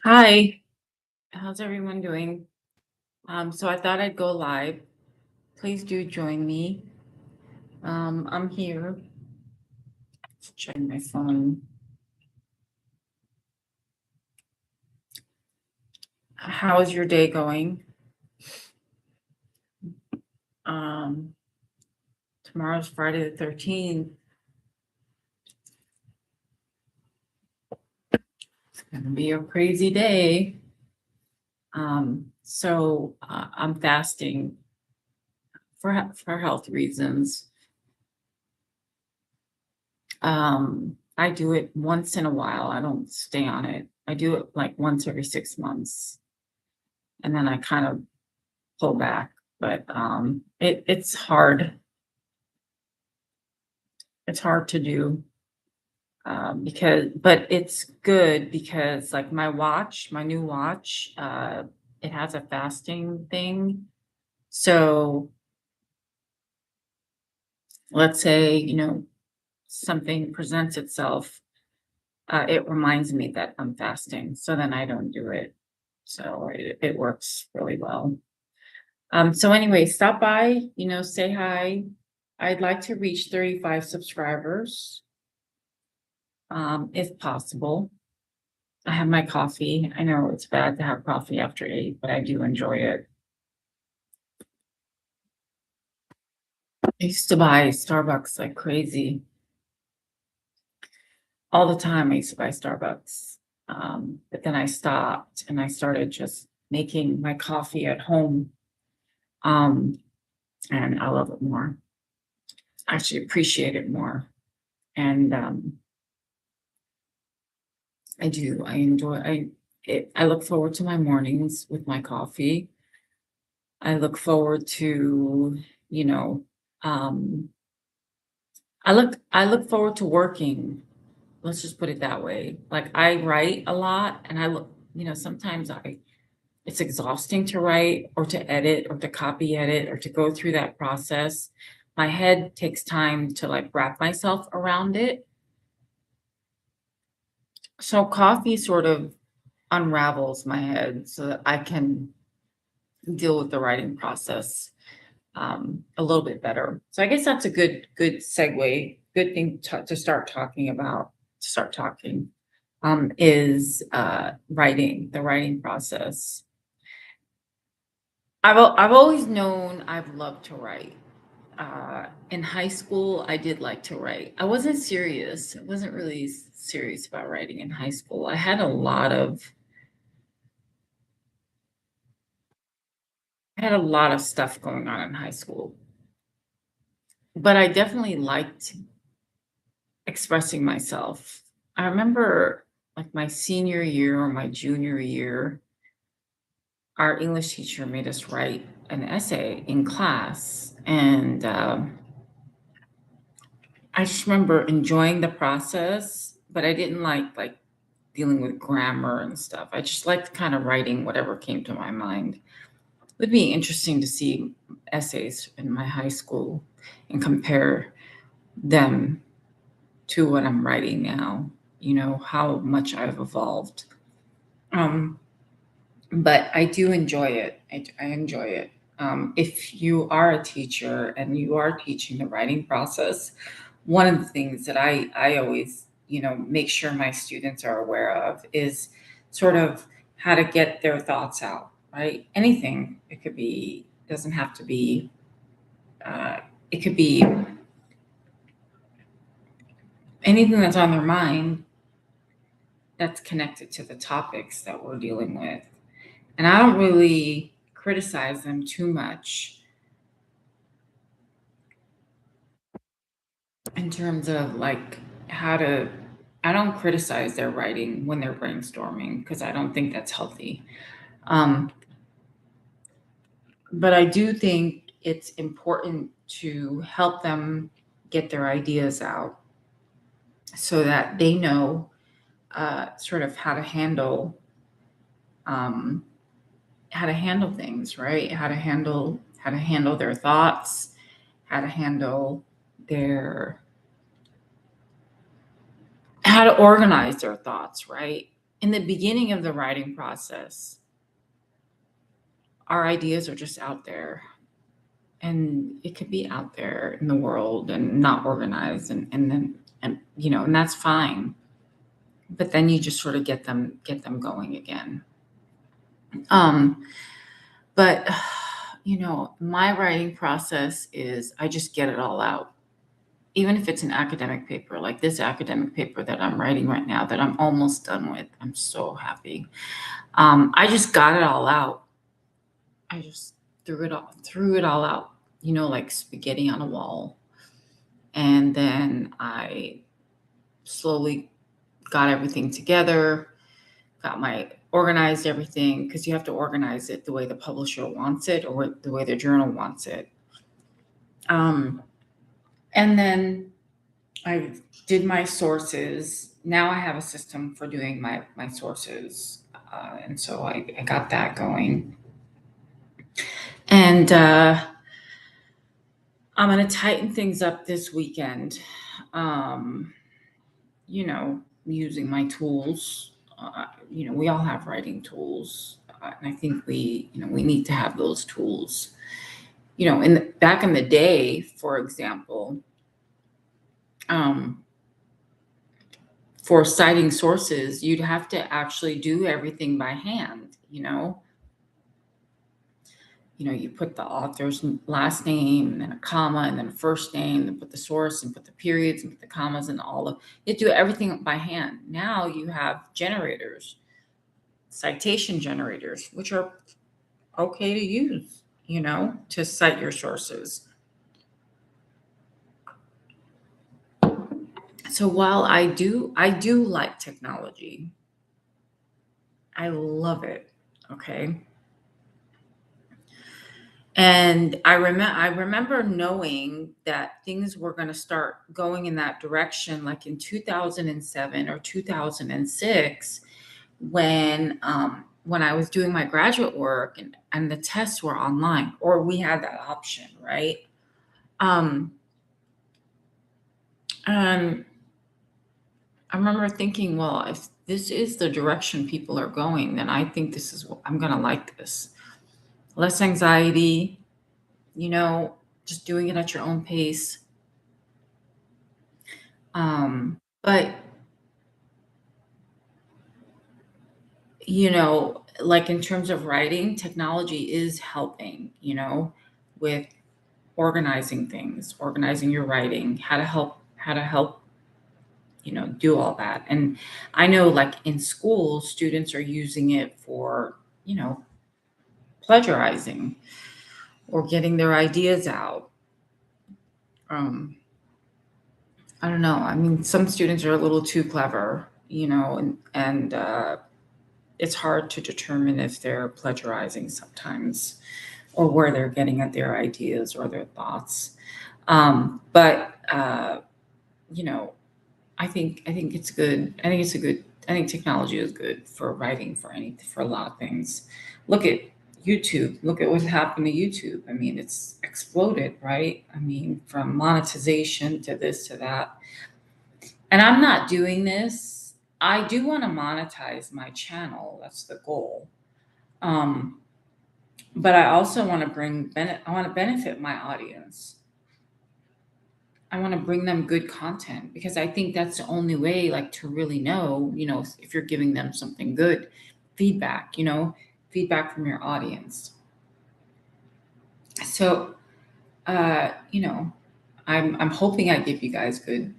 Hi, how's everyone doing? So I thought I'd go live. Please do join me. I'm here. Let's check my phone. How is your day going? Um, Tomorrow's Friday the 13th. It's gonna be a crazy day. I'm fasting for health reasons. I do it once in a while. I don't stay on it. I do it like once every 6 months, and then I kind of pull back. But it's hard. It's hard to do but it's good because like my new watch, it has a fasting thing. So let's say, something presents itself, it reminds me that I'm fasting. So then I don't do it. So it works really well. So anyway, stop by, say hi. I'd like to reach 35 subscribers, if possible. I have my coffee. I know it's bad to have coffee after 8, but I do enjoy it. I used to buy Starbucks like crazy. All the time I used to buy Starbucks. But then I stopped and I started just making my coffee at home. Um, and I love it more. I actually appreciate it more. And I do. I look forward to my mornings with my coffee. I look forward to, you know, um, I look forward to working. Let's just put it that way. Like I write a lot and sometimes it's exhausting to write or to edit or to copy edit or to go through that process. My head takes time to like wrap myself around it. So coffee sort of unravels my head so that I can deal with the writing process a little bit better. So I guess that's a good segue, good thing to start talking about. To start talking is the writing process. I've always known I've loved to write. In high school, I did like to write. I wasn't serious. I wasn't really serious about writing in high school. I had a lot of stuff going on in high school, but I definitely liked expressing myself. I remember like my senior year or my junior year, our English teacher made us write an essay in class. And I just remember enjoying the process, but I didn't like dealing with grammar and stuff. I just liked kind of writing whatever came to my mind. It would be interesting to see essays in my high school and compare them to what I'm writing now, how much I've evolved. Um, but I do enjoy it. I enjoy it. If you are a teacher and you are teaching the writing process, one of the things that I always, make sure my students are aware of is sort of how to get their thoughts out, right? Anything. It could be, doesn't have to be, uh, it could be anything that's on their mind that's connected to the topics that we're dealing with. And I don't really criticize them too much in terms of like how to, I don't criticize their writing when they're brainstorming because I don't think that's healthy. Um, but I do think it's important to help them get their ideas out so that they know sort of um, how to handle things, right? How to handle their thoughts, how to handle their how to organize their thoughts, right? in the beginning of the writing process, our ideas are just out there, and it could be out there in the world and not organized, and then, and and that's fine. But then you just sort of get them going again. Um, but my writing process is I just get it all out. Even if it's an academic paper, like this academic paper that I'm writing right now, that I'm almost done with. I'm so happy. I just got it all out. I just threw it all out, like spaghetti on a wall. And then I slowly got everything together, got my organized everything, because you have to organize it the way the publisher wants it or the way the journal wants it. And then I did my sources. Now I have a system for doing my sources. And so I got that going. And I'm going to tighten things up this weekend, using my tools. We all have writing tools. And I think we need to have those tools. Back in the day, for example, for citing sources, you'd have to actually do everything by hand. You put the author's last name and then a comma and then a first name, and put the source and put the periods and put the commas and you do everything by hand. Now you have generators, citation generators, which are okay to use, to cite your sources. So while I do like technology, I love it. Okay. And I remember knowing that things were going to start going in that direction, like in 2007 or 2006, when I was doing my graduate work, and the tests were online, or we had that option, right? And I remember thinking, well, if this is the direction people are going, then I think I'm going to like this. Less anxiety, just doing it at your own pace. But like in terms of writing, technology is helping, with organizing things, organizing your writing, how to help, do all that. And I know, like in school, students are using it for, plagiarizing or getting their ideas out. I don't know. I mean, some students are a little too clever, and it's hard to determine if they're plagiarizing sometimes, or where they're getting at their ideas or their thoughts. But I think it's good. I think technology is good for writing, for a lot of things. Look at YouTube. Look at what happened to YouTube. I mean, it's exploded, right? I mean, from monetization to this to that. And I'm not doing this. I do want to monetize my channel. That's the goal. Um, but I also want to I want to benefit my audience. I want to bring them good content, because I think that's the only way, like, to really know, if you're giving them something good. Feedback, feedback from your audience. So, I'm hoping I give you guys good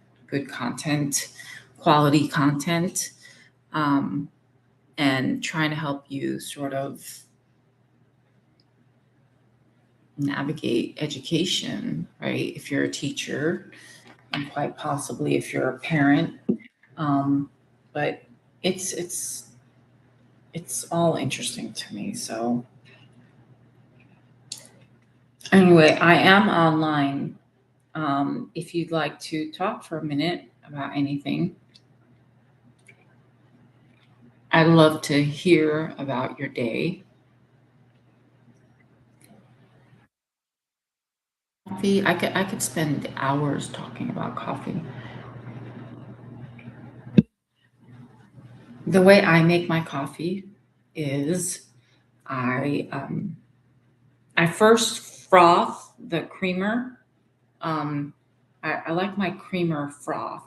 content, quality content, and trying to help you sort of navigate education, right? If you're a teacher, and quite possibly if you're a parent. But it's all interesting to me. So anyway, I am online. If you'd like to talk for a minute about anything, I'd love to hear about your day. Coffee, I could spend hours talking about coffee. The way I make my coffee is I first froth the creamer. I like my creamer froth,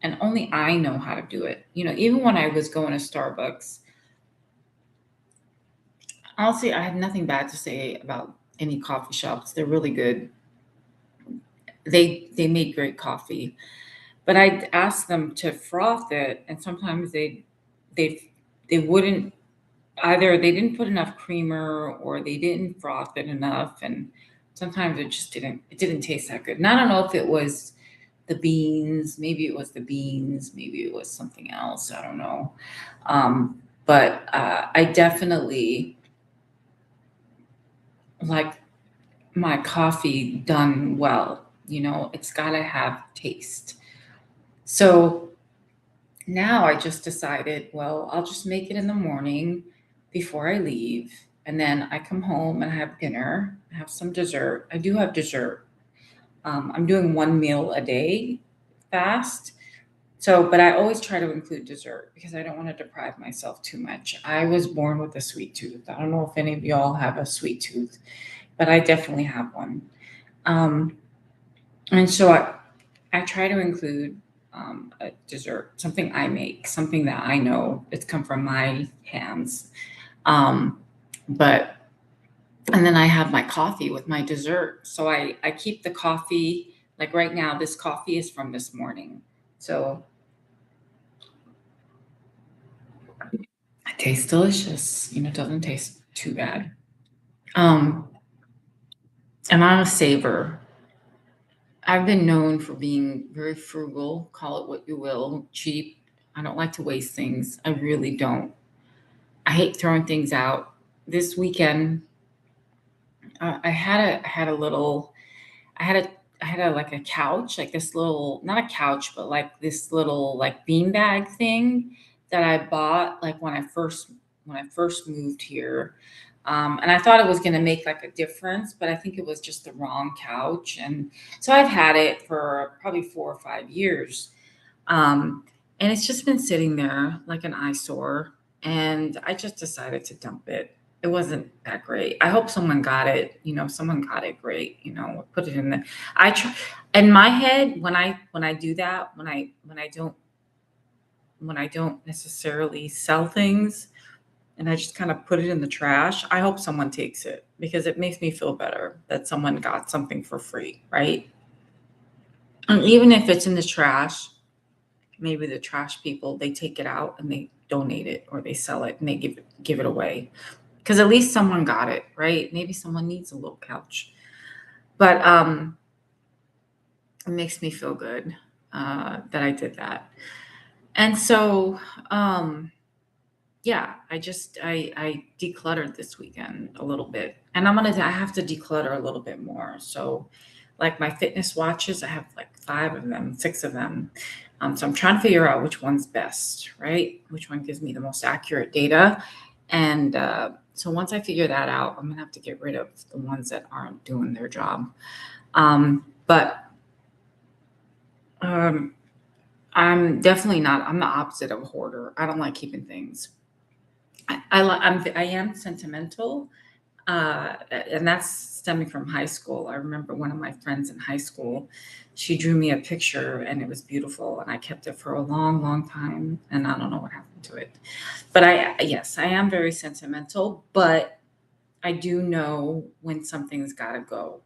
and only I know how to do it. Even when I was going to Starbucks, honestly, I have nothing bad to say about any coffee shops. They're really good. They made great coffee, but I'd ask them to froth it, and sometimes they they wouldn't, either they didn't put enough creamer or they didn't froth it enough, and sometimes it didn't taste that good. And I don't know if it was the beans, maybe it was the beans, maybe it was something else. I don't know. But I definitely like my coffee done well. It's got to have taste. So now I just decided, well, I'll just make it in the morning before I leave. And then I come home and I have dinner, I have some dessert. I do have dessert. I'm doing one meal a day fast. So, but I always try to include dessert because I don't want to deprive myself too much. I was born with a sweet tooth. I don't know if any of y'all have a sweet tooth, but I definitely have one. Um, and so I try to include a dessert, something I make, something that I know it's come from my hands. Um, but and then I have my coffee with my dessert. So I keep the coffee, like right now, this coffee is from this morning. So it tastes delicious. It doesn't taste too bad. Um, and I'm a saver. I've been known for being very frugal, call it what you will, cheap. I don't like to waste things. I really don't. I hate throwing things out. This weekend, I had a little, I had a like a couch, like this little, not a couch, but like this little like beanbag thing that I bought like when I first moved here. And I thought it was going to make like a difference, but I think it was just the wrong couch. And so I've had it for probably 4 or 5 years. Um, and it's just been sitting there like an eyesore. And I just decided to dump it. It wasn't that great. I hope someone got it. Someone got it great. Put it in the. I try in my head when I do that, when I don't necessarily sell things, and I just kind of put it in the trash. I hope someone takes it because it makes me feel better that someone got something for free, right? And even if it's in the trash, maybe the trash people, they take it out and they donate it or they sell it and they give it away. Because at least someone got it, right? Maybe someone needs a little couch. But it makes me feel good that I did that. And so yeah, I decluttered this weekend a little bit. And I have to declutter a little bit more. So like my fitness watches, I have like 5 of them, 6 of them. So I'm trying to figure out which one's best, right? Which one gives me the most accurate data. And so once I figure that out, I'm gonna have to get rid of the ones that aren't doing their job. But I'm definitely not. I'm the opposite of a hoarder. I don't like keeping things. I am sentimental, and that's stemming from high school. I remember one of my friends in high school, she drew me a picture and it was beautiful, and I kept it for a long, long time, and I don't know what happened to it. But yes, I am very sentimental, but I do know when something's got to go.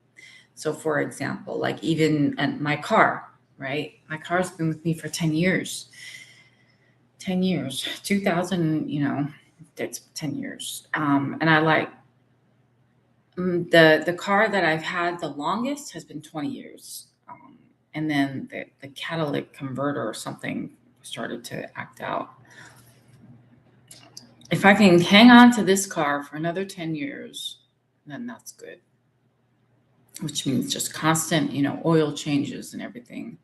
So, for example, like even my car, right? My car's been with me for 10 years. 10 years, 2000, that's 10 years. And I like the car that I've had the longest has been 20 years. And then the catalytic converter or something started to act out. If I can hang on to this car for another 10 years, then that's good. Which means just constant, oil changes and everything.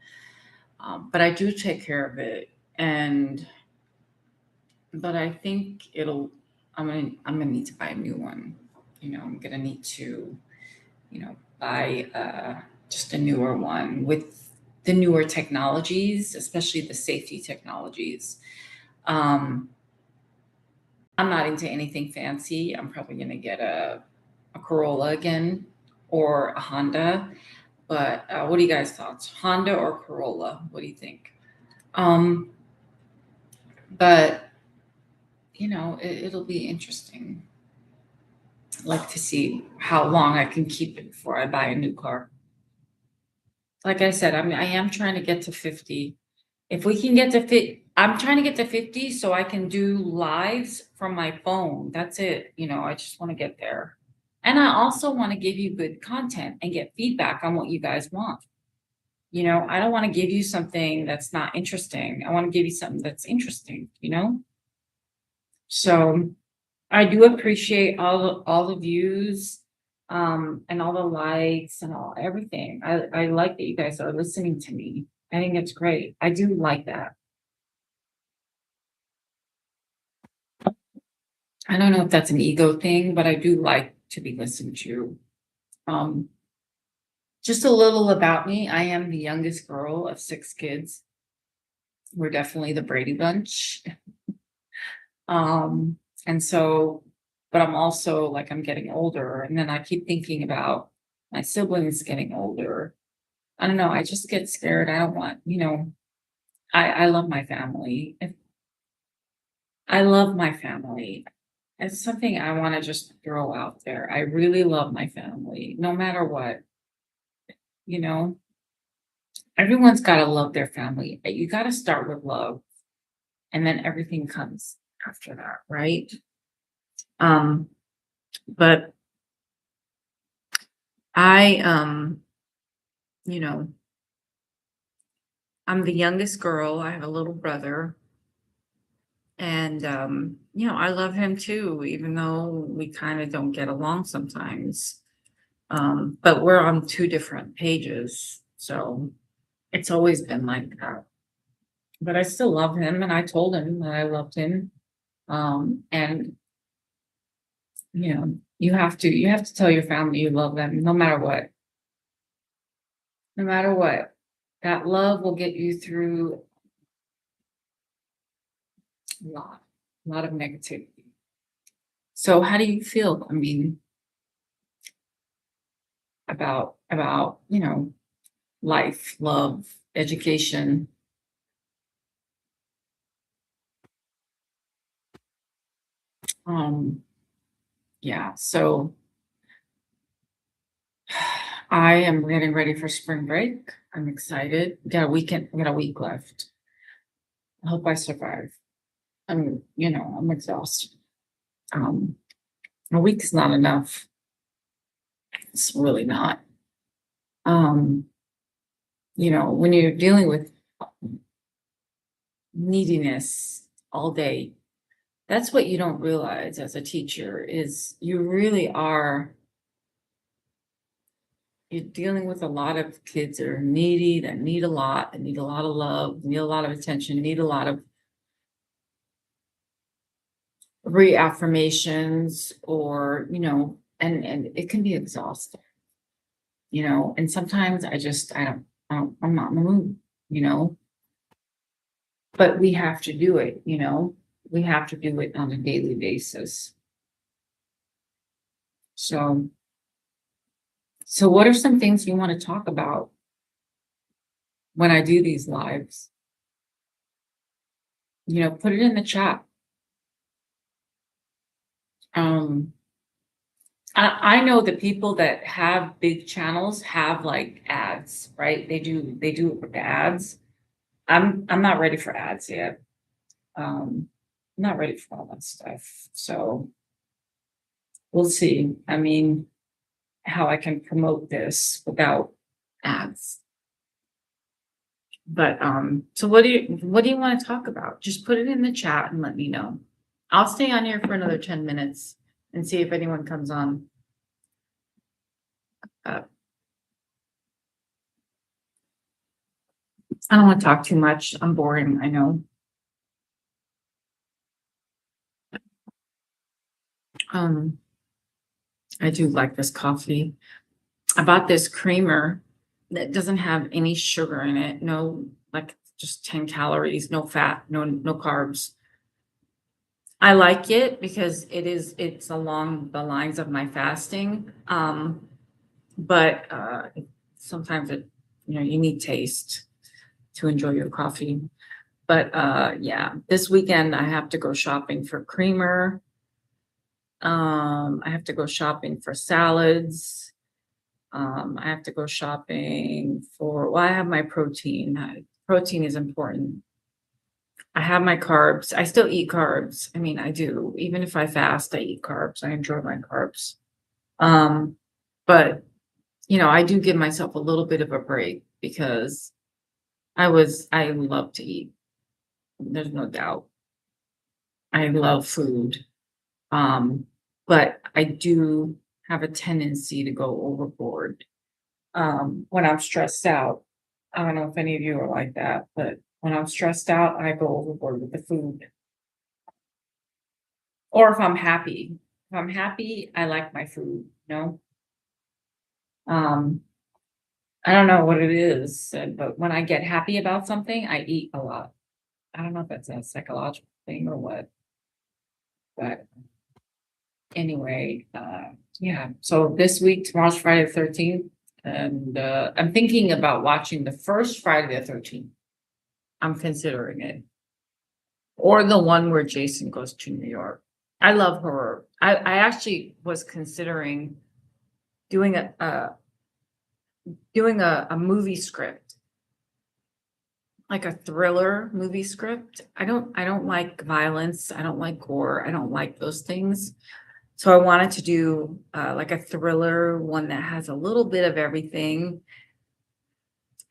But I do take care of it. But I think I'm gonna need to buy a new one. I'm gonna need to, buy just a newer one with the newer technologies, especially the safety technologies. Um, I'm not into anything fancy. I'm probably gonna get a Corolla again or a Honda. But what do you guys thoughts? Honda or Corolla? What do you think? Um, but it'll be interesting. I'd like to see how long I can keep it before I buy a new car. Like I said, I am trying to get to 50. If we can get to I'm trying to get to 50 so I can do lives from my phone. That's it. I just want to get there. And I also want to give you good content and get feedback on what you guys want. I don't want to give you something that's not interesting. I want to give you something that's interesting. So I do appreciate all the views, and all the likes and everything. I like that you guys are listening to me. I think it's great. I do like that. I don't know if that's an ego thing, but I do like to be listened to. Um, just a little about me. I am the youngest girl of 6 kids. We're definitely the Brady Bunch. Um, and so, but I'm also like, I'm getting older, and then I keep thinking about my siblings getting older. I don't know. I just get scared. I don't want. I love my family. I love my family. It's something I want to just throw out there. I really love my family, no matter what. You know, everyone's got to love their family. You got to start with love, and then everything comes after that, right? Um, but I, you know, I'm the youngest girl. I have a little brother, and I love him too, even though we kind of don't get along sometimes. But we're on 2 different pages, so it's always been like that. But I still love him, and I told him that I loved him. And you have to tell your family you love them, no matter what. No matter what, that love will get you through a lot of negativity. So, how do you feel? I mean, about life, love, education. Um, yeah, so I am getting ready for spring break. I'm excited. We got a week left. I hope I survive. I'm exhausted. Um, a week is not enough. It's really not. Um, when you're dealing with neediness all day, that's what you don't realize as a teacher is you're dealing with a lot of kids that are needy, that need a lot, that need a lot of love, need a lot of attention, need a lot of reaffirmations, or and it can be exhausting. And sometimes I'm not in the mood, you know but we have to do it. We have to do it on a daily basis. So what are some things you want to talk about when I do these lives? Put it in the chat. um I know the people that have big channels have like ads, right? They do it with the ads. I'm not ready for ads yet. I'm not ready for all that stuff. So we'll see. I mean, how I can promote this without ads. But so what do you want to talk about? Just put it in the chat and let me know. I'll stay on here for another 10 minutes and see if anyone comes on. I don't want to talk too much. I'm boring, I know. I do like this coffee. I bought this creamer that doesn't have any sugar in it. No, like just 10 calories, no fat, no carbs. I like it because it's along the lines of my fasting. But sometimes you need taste to enjoy your coffee. But yeah, this weekend I have to go shopping for creamer. I have to go shopping for salads. I have to go shopping for, well, I have my protein. Protein is important. I have my carbs. I still eat carbs. I mean, I do. Even if I fast, I eat carbs. I enjoy my carbs. Um, but I do give myself a little bit of a break because I love to eat. There's no doubt. I love food. Um, but I do have a tendency to go overboard when I'm stressed out. I don't know if any of you are like that, but when I'm stressed out, I go overboard with the food. Or if I'm happy. If I'm happy, I like my food. Um, I don't know what it is, but when I get happy about something, I eat a lot. I don't know if that's a psychological thing or what, but anyway, yeah. So this week, tomorrow's Friday the 13th, and I'm thinking about watching the first Friday the 13th. I'm considering it, or the one where Jason goes to New York. I love horror. I actually was considering doing a movie script, like a thriller movie script. I don't like violence. I don't like gore. I don't like those things. So I wanted to do like a thriller, one that has a little bit of everything,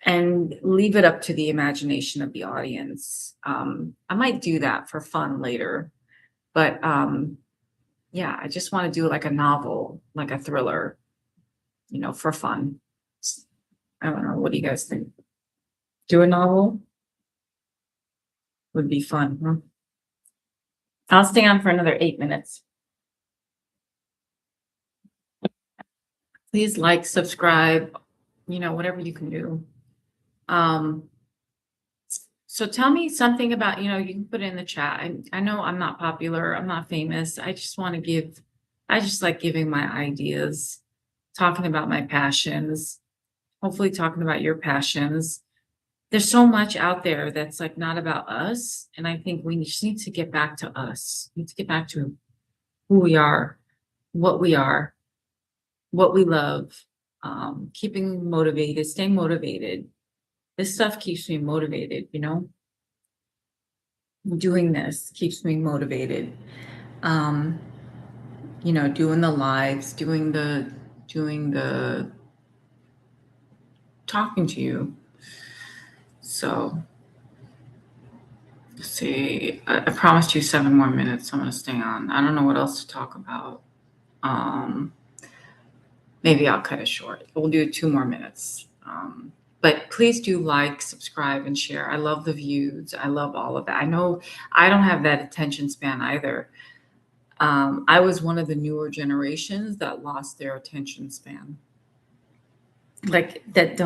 and leave it up to the imagination of the audience. I might do that for fun later, but yeah, I just want to do like a novel, like a thriller, for fun. I don't know. What do you guys think? Do a novel would be fun, huh? I'll stay on for another 8 minutes. Please like, subscribe, whatever you can do. So tell me something about, you can put it in the chat. I know I'm not popular, I'm not famous. I just like giving my ideas, talking about my passions, hopefully talking about your passions. There's so much out there that's like not about us. And I think we just need to get back to us. We need to get back to who we are, what we are, what we love, keeping motivated, staying motivated. This stuff keeps me motivated, doing this keeps me motivated. Um, doing the lives, doing the talking to you. So let's see, I promised you 7 more minutes. I'm gonna stay on. I don't know what else to talk about. Maybe I'll cut it short. We'll do 2 more minutes. But please do like, subscribe, and share. I love the views. I love all of that. I know I don't have that attention span either. I was one of the newer generations that lost their attention span. Like that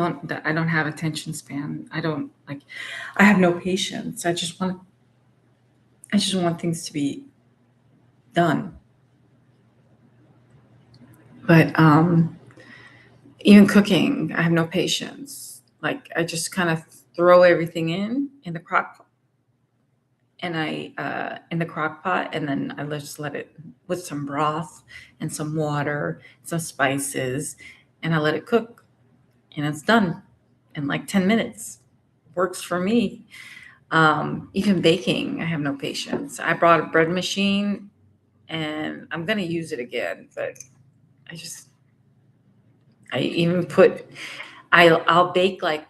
I don't have attention span. I have no patience. I just want things to be done. But even cooking, I have no patience. Like I just kind of throw everything in the crock pot, and in the crock pot, and then I just let it with some broth and some water, some spices, and I let it cook, and it's done in like 10 minutes. Works for me. Even baking, I have no patience. I brought a bread machine, and I'm gonna use it again, but I even put I'll bake like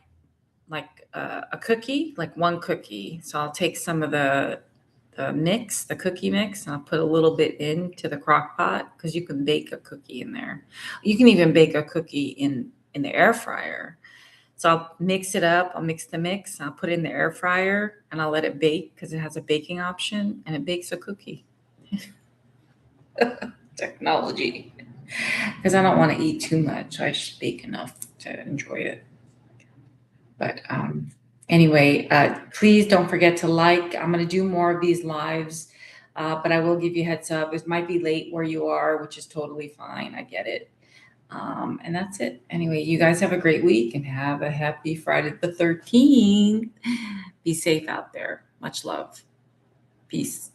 a cookie, like one cookie. So I'll take some of the cookie mix, and I'll put a little bit into the crock pot, because you can bake a cookie in there. You can even bake a cookie in the air fryer. So I'll mix it up. I'll mix the mix. And I'll put it in the air fryer, and I'll let it bake because it has a baking option, and it bakes a cookie. Technology. Because I don't want to eat too much. So I just bake enough to enjoy it. But anyway, please don't forget to like. I'm going to do more of these lives. But I will give you a heads up. It might be late where you are, which is totally fine. I get it. And that's it. Anyway, you guys have a great week and have a happy Friday the 13th. Be safe out there. Much love. Peace.